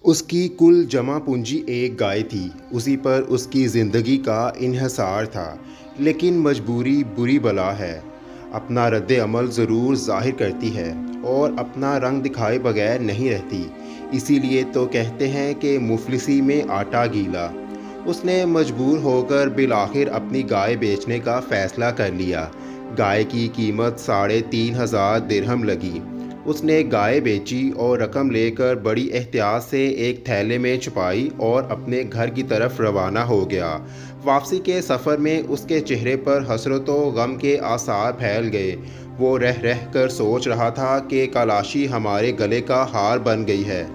اس کی کل جمع پونجی ایک گائے تھی، اسی پر اس کی زندگی کا انحصار تھا۔ لیکن مجبوری بری بلا ہے، اپنا رد عمل ضرور ظاہر کرتی ہے اور اپنا رنگ دکھائے بغیر نہیں رہتی۔ اسی لیے تو کہتے ہیں کہ مفلسی میں آٹا گیلا۔ اس نے مجبور ہو کر بالآخر اپنی گائے بیچنے کا فیصلہ کر لیا۔ گائے کی قیمت 3,500 درہم لگی۔ اس نے گائے بیچی اور رقم لے کر بڑی احتیاط سے ایک تھیلے میں چھپائی اور اپنے گھر کی طرف روانہ ہو گیا۔ واپسی کے سفر میں اس کے چہرے پر حسرت و غم کے آثار پھیل گئے۔ وہ رہ رہ کر سوچ رہا تھا کہ کلاشی ہمارے گلے کا ہار بن گئی ہے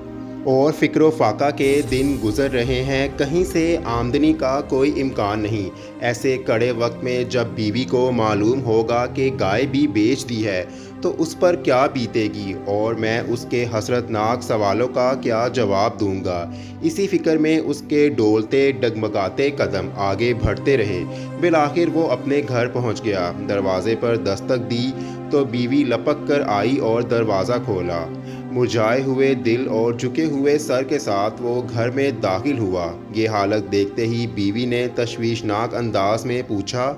اور فکر و فاقہ کے دن گزر رہے ہیں، کہیں سے آمدنی کا کوئی امکان نہیں۔ ایسے کڑے وقت میں جب بیوی کو معلوم ہوگا کہ گائے بھی بیچ دی ہے تو اس پر کیا بیتے گی اور میں اس کے حسرت ناک سوالوں کا کیا جواب دوں گا۔ اسی فکر میں اس کے ڈولتے ڈگمگاتے قدم آگے بڑھتے رہے۔ بالآخر وہ اپنے گھر پہنچ گیا۔ دروازے پر دستک دی تو بیوی لپک کر آئی اور دروازہ کھولا۔ مرجھائے ہوئے دل اور جھکے ہوئے سر کے ساتھ وہ گھر میں داخل ہوا۔ یہ حالت دیکھتے ہی بیوی نے تشویشناک انداز میں پوچھا،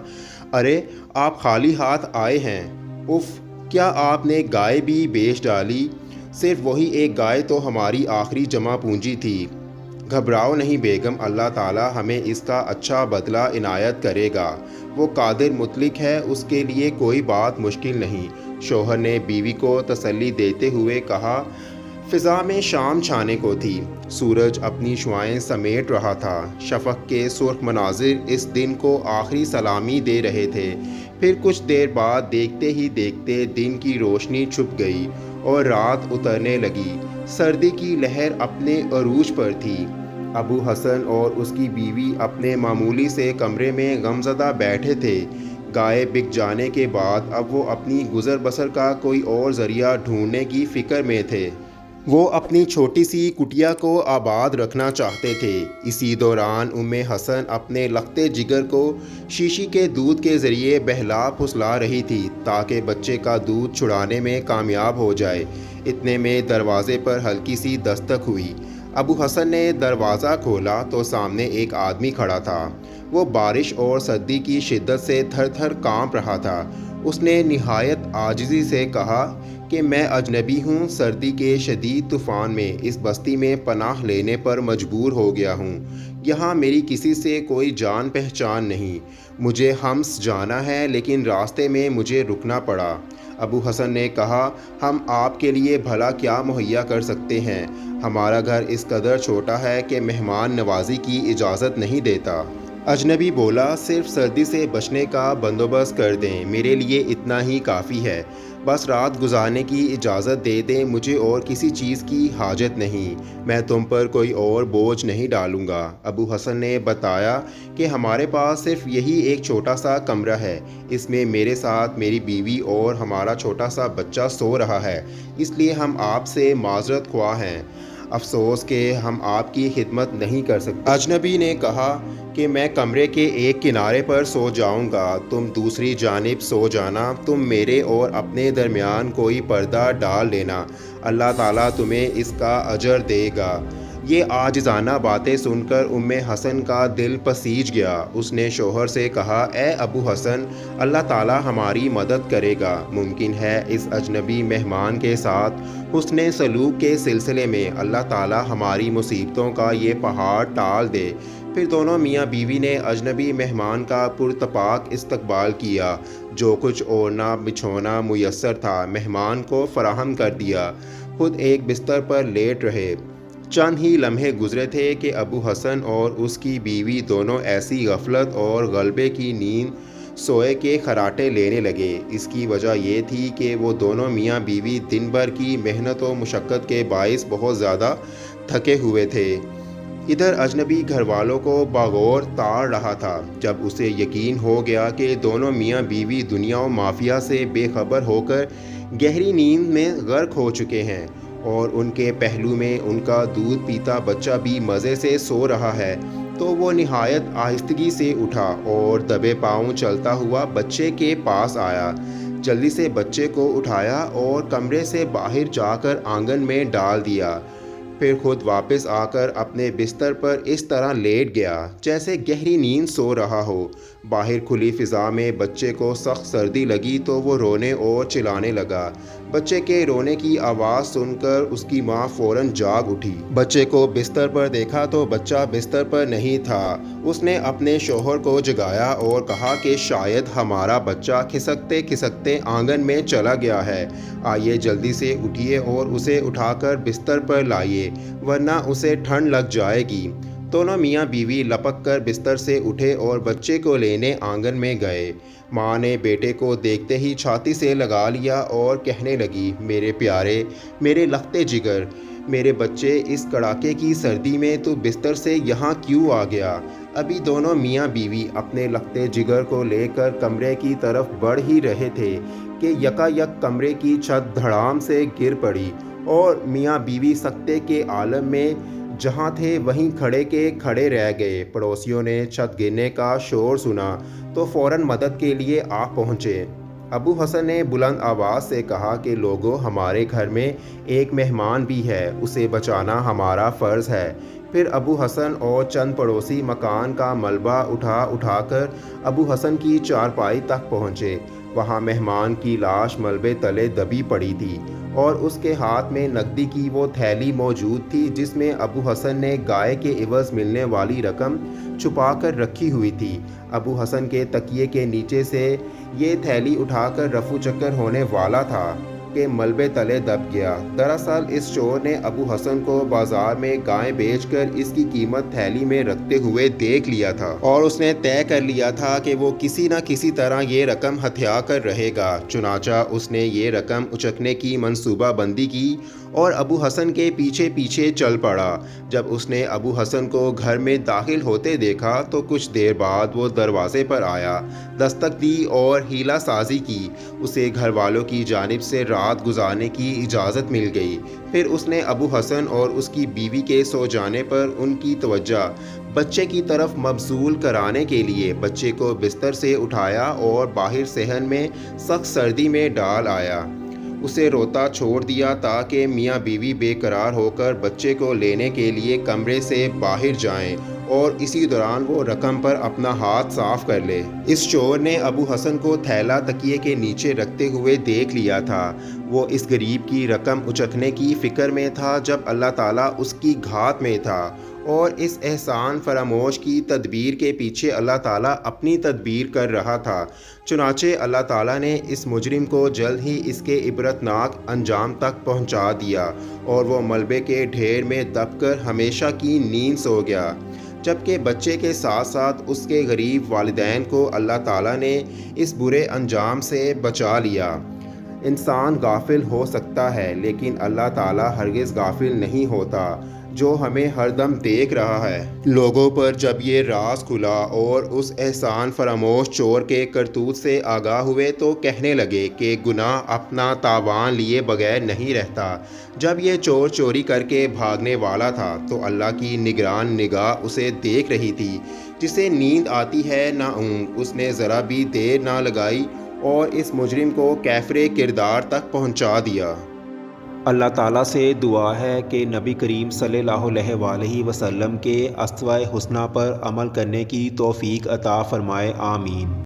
ارے آپ خالی ہاتھ آئے ہیں؟ اف، کیا آپ نے گائے بھی بیچ ڈالی؟ صرف وہی ایک گائے تو ہماری آخری جمع پونجی تھی۔ گھبراؤ نہیں بیگم، اللہ تعالیٰ ہمیں اس کا اچھا بدلہ عنایت کرے گا۔ وہ قادر مطلق ہے، اس کے لیے کوئی بات مشکل نہیں۔ شوہر نے بیوی کو تسلی دیتے ہوئے کہا۔ فضا میں شام چھانے کو تھی، سورج اپنی شعاعیں سمیٹ رہا تھا، شفق کے سرخ مناظر اس دن کو آخری سلامی دے رہے تھے۔ پھر کچھ دیر بعد دیکھتے ہی دیکھتے دن کی روشنی چھپ گئی اور رات اترنے لگی۔ سردی کی لہر اپنے عروج پر تھی۔ ابو حسن اور اس کی بیوی اپنے معمولی سے کمرے میں غمزدہ بیٹھے تھے۔ گائے بک جانے کے بعد اب وہ اپنی گزر بسر کا کوئی اور ذریعہ ڈھونڈنے کی فکر میں تھے۔ وہ اپنی چھوٹی سی کٹیا کو آباد رکھنا چاہتے تھے۔ اسی دوران حسن اپنے لختے جگر کو شیشی کے دودھ کے ذریعے بہلا پھسلا رہی تھی تاکہ بچے کا دودھ چھڑانے میں کامیاب ہو جائے۔ اتنے میں دروازے پر ہلکی سی دستک ہوئی۔ ابو حسن نے دروازہ کھولا تو سامنے ایک آدمی کھڑا تھا۔ وہ بارش اور سردی کی شدت سے تھر تھر کانپ رہا تھا۔ اس نے نہایت عاجزی سے کہا کہ میں اجنبی ہوں، سردی کے شدید طوفان میں اس بستی میں پناہ لینے پر مجبور ہو گیا ہوں۔ یہاں میری کسی سے کوئی جان پہچان نہیں۔ مجھے حمص جانا ہے لیکن راستے میں مجھے رکنا پڑا۔ ابو حسن نے کہا، ہم آپ کے لیے بھلا کیا مہیا کر سکتے ہیں؟ ہمارا گھر اس قدر چھوٹا ہے کہ مہمان نوازی کی اجازت نہیں دیتا۔ اجنبی بولا، صرف سردی سے بچنے کا بندوبست کر دیں، میرے لیے اتنا ہی کافی ہے۔ بس رات گزارنے کی اجازت دے دیں، مجھے اور کسی چیز کی حاجت نہیں، میں تم پر کوئی اور بوجھ نہیں ڈالوں گا۔ ابو حسن نے بتایا کہ ہمارے پاس صرف یہی ایک چھوٹا سا کمرہ ہے، اس میں میرے ساتھ میری بیوی اور ہمارا چھوٹا سا بچہ سو رہا ہے، اس لیے ہم آپ سے معذرت خواہ ہیں۔ افسوس کہ ہم آپ کی خدمت نہیں کر سکتے۔ اجنبی نے کہا کہ میں کمرے کے ایک کنارے پر سو جاؤں گا، تم دوسری جانب سو جانا، تم میرے اور اپنے درمیان کوئی پردہ ڈال لینا، اللہ تعالیٰ تمہیں اس کا اجر دے گا۔ یہ عاجزانہ باتیں سن کر حسن کا دل پسیج گیا۔ اس نے شوہر سے کہا، اے ابو حسن، اللہ تعالیٰ ہماری مدد کرے گا۔ ممکن ہے اس اجنبی مہمان کے ساتھ حسن سلوک کے سلسلے میں اللہ تعالیٰ ہماری مصیبتوں کا یہ پہاڑ ٹال دے۔ پھر دونوں میاں بیوی نے اجنبی مہمان کا پرتپاک استقبال کیا۔ جو کچھ اوڑھنا بچھونا میسر تھا مہمان کو فراہم کر دیا، خود ایک بستر پر لیٹ رہے۔ چند ہی لمحے گزرے تھے کہ ابو حسن اور اس کی بیوی دونوں ایسی غفلت اور غلبے کی نیند سوئے کے خراٹے لینے لگے۔ اس کی وجہ یہ تھی کہ وہ دونوں میاں بیوی دن بھر کی محنت و مشقت کے باعث بہت زیادہ تھکے ہوئے تھے۔ ادھر اجنبی گھر والوں کو باغور تاڑ رہا تھا۔ جب اسے یقین ہو گیا کہ دونوں میاں بیوی دنیا و مافیا سے بے خبر ہو کر گہری نیند میں غرق ہو چکے ہیں اور ان کے پہلو میں ان کا دودھ پیتا بچہ بھی مزے سے سو رہا ہے، تو وہ نہایت آہستگی سے اٹھا اور دبے پاؤں چلتا ہوا بچے کے پاس آیا۔ جلدی سے بچے کو اٹھایا اور کمرے سے باہر جا کر آنگن میں ڈال دیا۔ پھر خود واپس آ کر اپنے بستر پر اس طرح لیٹ گیا جیسے گہری نیند سو رہا ہو۔ باہر کھلی فضا میں بچے کو سخت سردی لگی تو وہ رونے اور چلانے لگا۔ بچے کے رونے کی آواز سن کر اس کی ماں فوراً جاگ اٹھی۔ بچے کو بستر پر دیکھا تو بچہ بستر پر نہیں تھا۔ اس نے اپنے شوہر کو جگایا اور کہا کہ شاید ہمارا بچہ کھسکتے کھسکتے آنگن میں چلا گیا ہے، آئیے جلدی سے اٹھیے اور اسے اٹھا کر بستر پر لائیے ورنہ اسے ٹھنڈ لگ جائے گی۔ دونوں میاں بیوی لپک کر بستر سے اٹھے اور بچے کو لینے آنگن میں گئے۔ ماں نے بیٹے کو دیکھتے ہی چھاتی سے لگا لیا اور کہنے لگی، میرے پیارے، میرے لختے جگر، میرے بچے، اس کڑاکے کی سردی میں تو بستر سے یہاں کیوں آ گیا؟ ابھی دونوں میاں بیوی اپنے لختے جگر کو لے کر کمرے کی طرف بڑھ ہی رہے تھے کہ یکا یک کمرے کی چھت دھڑام سے گر پڑی اور میاں بیوی سکتے کے عالم میں جہاں تھے وہیں کھڑے کے کھڑے رہ گئے۔ پڑوسیوں نے چھت گرنے کا شور سنا تو فوراً مدد کے لیے آ پہنچے۔ ابو حسن نے بلند آواز سے کہا کہ لوگوں، ہمارے گھر میں ایک مہمان بھی ہے، اسے بچانا ہمارا فرض ہے۔ پھر ابو حسن اور چند پڑوسی مکان کا ملبہ اٹھا کر ابو حسن کی چارپائی تک پہنچے۔ وہاں مہمان کی لاش ملبے تلے دبی پڑی تھی اور اس کے ہاتھ میں نقدی کی وہ تھیلی موجود تھی جس میں ابو حسن نے گائے کے عوض ملنے والی رقم چھپا کر رکھی ہوئی تھی۔ ابو حسن کے تکیے کے نیچے سے یہ تھیلی اٹھا کر رفو چکر ہونے والا تھا کہ ملبے تلے دب گیا۔ دراصل اس چور نے ابو حسن کو بازار میں گائے بیچ کر اس کی قیمت تھیلی میں رکھتے ہوئے دیکھ لیا تھا اور اس نے طے کر لیا تھا کہ وہ کسی نہ کسی طرح یہ رقم ہتھیا کر رہے گا۔ چنانچہ اس نے یہ رقم اچکنے کی منصوبہ بندی کی اور ابو حسن کے پیچھے پیچھے چل پڑا۔ جب اس نے ابو حسن کو گھر میں داخل ہوتے دیکھا تو کچھ دیر بعد وہ دروازے پر آیا، دستک دی اور ہیلا سازی کی۔ اسے گھر والوں کی جانب سے رات گزارنے کی اجازت مل گئی۔ پھر اس نے ابو حسن اور اس کی بیوی کے سو جانے پر ان کی توجہ بچے کی طرف مبذول کرانے کے لیے بچے کو بستر سے اٹھایا اور باہر صحن میں سخت سردی میں ڈال آیا۔ اسے روتا چھوڑ دیا تاکہ میاں بیوی بے قرار ہو کر بچے کو لینے کے لیے کمرے سے باہر جائیں اور اسی دوران وہ رقم پر اپنا ہاتھ صاف کر لے۔ اس چور نے ابو حسن کو تھیلا تکیے کے نیچے رکھتے ہوئے دیکھ لیا تھا۔ وہ اس غریب کی رقم اچکنے کی فکر میں تھا جب اللہ تعالیٰ اس کی گھات میں تھا، اور اس احسان فراموش کی تدبیر کے پیچھے اللہ تعالیٰ اپنی تدبیر کر رہا تھا۔ چنانچہ اللہ تعالیٰ نے اس مجرم کو جلد ہی اس کے عبرتناک انجام تک پہنچا دیا اور وہ ملبے کے ڈھیر میں دب کر ہمیشہ کی نیند سو گیا، جبکہ بچے کے ساتھ ساتھ اس کے غریب والدین کو اللہ تعالیٰ نے اس برے انجام سے بچا لیا۔ انسان غافل ہو سکتا ہے لیکن اللہ تعالیٰ ہرگز غافل نہیں ہوتا، جو ہمیں ہر دم دیکھ رہا ہے۔ لوگوں پر جب یہ راز کھلا اور اس احسان فراموش چور کے کرتوت سے آگاہ ہوئے تو کہنے لگے کہ گناہ اپنا تاوان لیے بغیر نہیں رہتا۔ جب یہ چور چوری کر کے بھاگنے والا تھا تو اللہ کی نگران نگاہ اسے دیکھ رہی تھی۔ جسے نیند آتی ہے نہ اونگ، اس نے ذرا بھی دیر نہ لگائی اور اس مجرم کو کیفر کردار تک پہنچا دیا۔ اللہ تعالیٰ سے دعا ہے کہ نبی کریم صلی اللہ علیہ وآلہ وسلم کے اسوہ حسنہ پر عمل کرنے کی توفیق عطا فرمائے، آمین۔